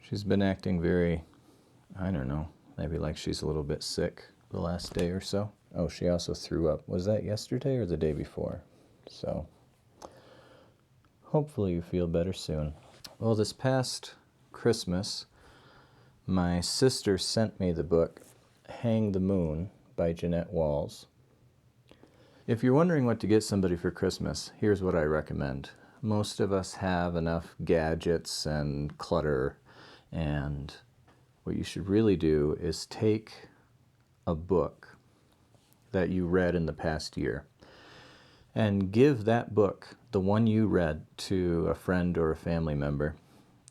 She's been acting very, I don't know, maybe like she's a little bit sick the last day or so. Oh, she also threw up. Was that yesterday or the day before? So hopefully you feel better soon. Well, this past Christmas, my sister sent me the book Hang the Moon by Jeannette Walls. If you're wondering what to get somebody for Christmas, here's what I recommend. Most of us have enough gadgets and clutter, and what you should really do is take a book that you read in the past year and give that book, the one you read, to a friend or a family member.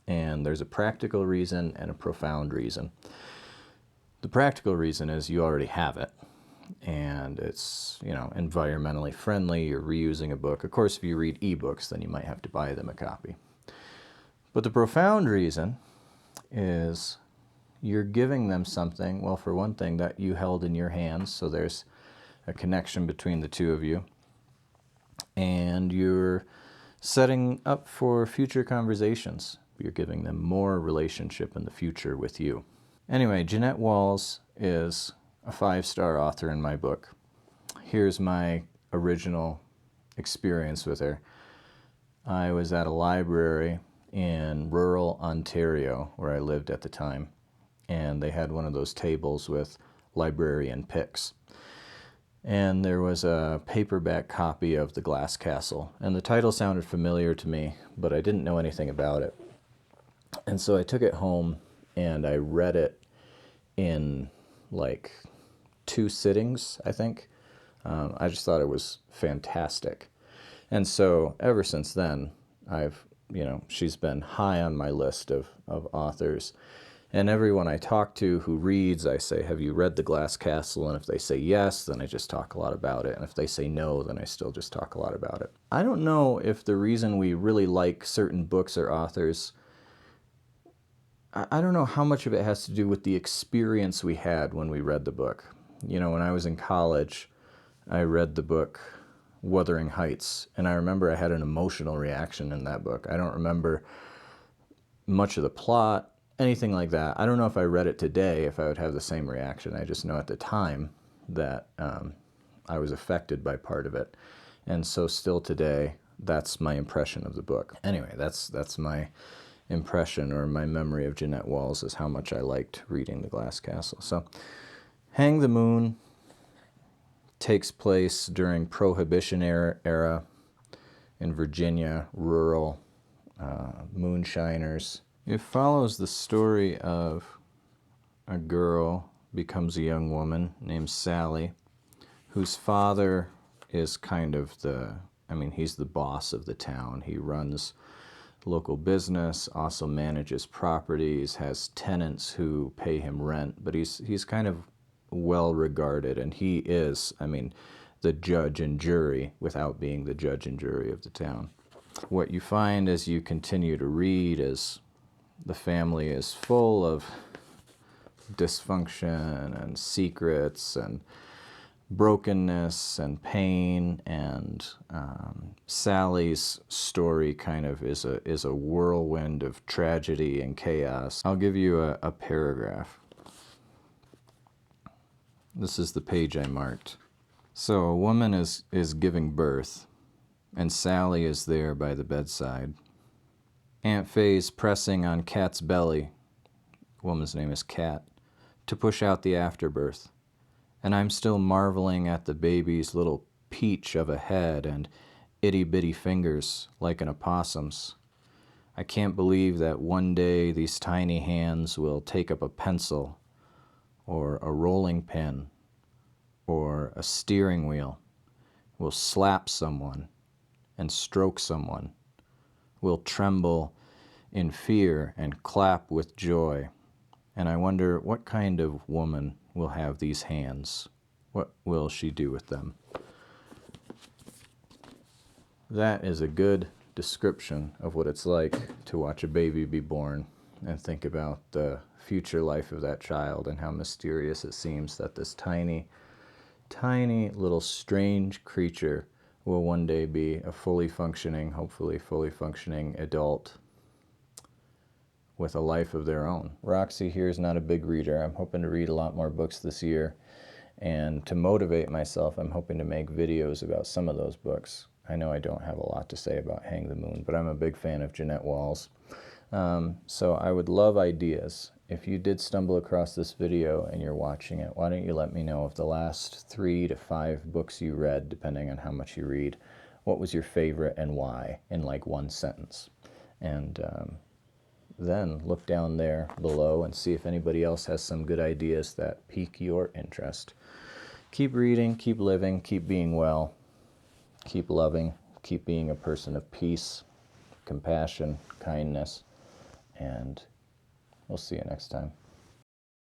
And there's a practical reason and a profound reason. The practical reason is you already have it, and it's, environmentally friendly. You're reusing a book. Of course, if you read ebooks, then you might have to buy them a copy. But the profound reason is you're giving them something, well, for one thing, that you held in your hands, so there's a connection between the two of you, and you're setting up for future conversations. You're giving them more relationship in the future with you. Anyway, Jeannette Walls is a 5-star author in my book. Here's my original experience with her. I was at a library in rural Ontario, where I lived at the time, and they had one of those tables with librarian picks. And there was a paperback copy of The Glass Castle, and the title sounded familiar to me, but I didn't know anything about it. And so I took it home and I read it in like 2 sittings, I think. I just thought it was fantastic. And so ever since then, she's been high on my list of authors. And everyone I talk to who reads, I say, have you read The Glass Castle? And if they say yes, then I just talk a lot about it. And if they say no, then I still just talk a lot about it. I don't know if the reason we really like certain books or authors, I don't know how much of it has to do with the experience we had when we read the book. When I was in college, I read the book Wuthering Heights, and I remember I had an emotional reaction in that book. I don't remember much of the plot, anything like that. I don't know if I read it today, if I would have the same reaction. I just know at the time that I was affected by part of it. And so still today, that's my impression of the book. Anyway, that's my impression or my memory of Jeannette Walls, is how much I liked reading The Glass Castle. So Hang the Moon takes place during Prohibition era in Virginia, rural moonshiners. It follows the story of a girl becomes a young woman named Sally, whose father is kind of he's the boss of the town. He runs local business, also manages properties, has tenants who pay him rent, but he's kind of well regarded, and he is, the judge and jury without being the judge and jury of the town. What you find as you continue to read is the family is full of dysfunction and secrets and brokenness and pain, and Sally's story kind of is a whirlwind of tragedy and chaos. I'll give you a paragraph. This is the page I marked. So a woman is giving birth, and Sally is there by the bedside. Aunt Faye's pressing on Kat's belly, woman's name is Kat, to push out the afterbirth. And I'm still marveling at the baby's little peach of a head and itty-bitty fingers like an opossum's. I can't believe that one day these tiny hands will take up a pencil or a rolling pin or a steering wheel, will slap someone and stroke someone, will tremble in fear and clap with joy. And I wonder what kind of woman will have these hands. What will she do with them? That is a good description of what it's like to watch a baby be born and think about the future life of that child and how mysterious it seems that this tiny, tiny little strange creature will one day be a fully functioning, hopefully fully functioning adult with a life of their own. Roxy here is not a big reader. I'm hoping to read a lot more books this year. And to motivate myself, I'm hoping to make videos about some of those books. I know I don't have a lot to say about Hang the Moon, but I'm a big fan of Jeannette Walls. So I would love ideas. If you did stumble across this video and you're watching it, why don't you let me know of the last 3 to 5 books you read, depending on how much you read. What was your favorite and why, in like one sentence? And then look down there below and see if anybody else has some good ideas that pique your interest. Keep reading, keep living, keep being well, keep loving, keep being a person of peace, compassion, kindness, and we'll see you next time.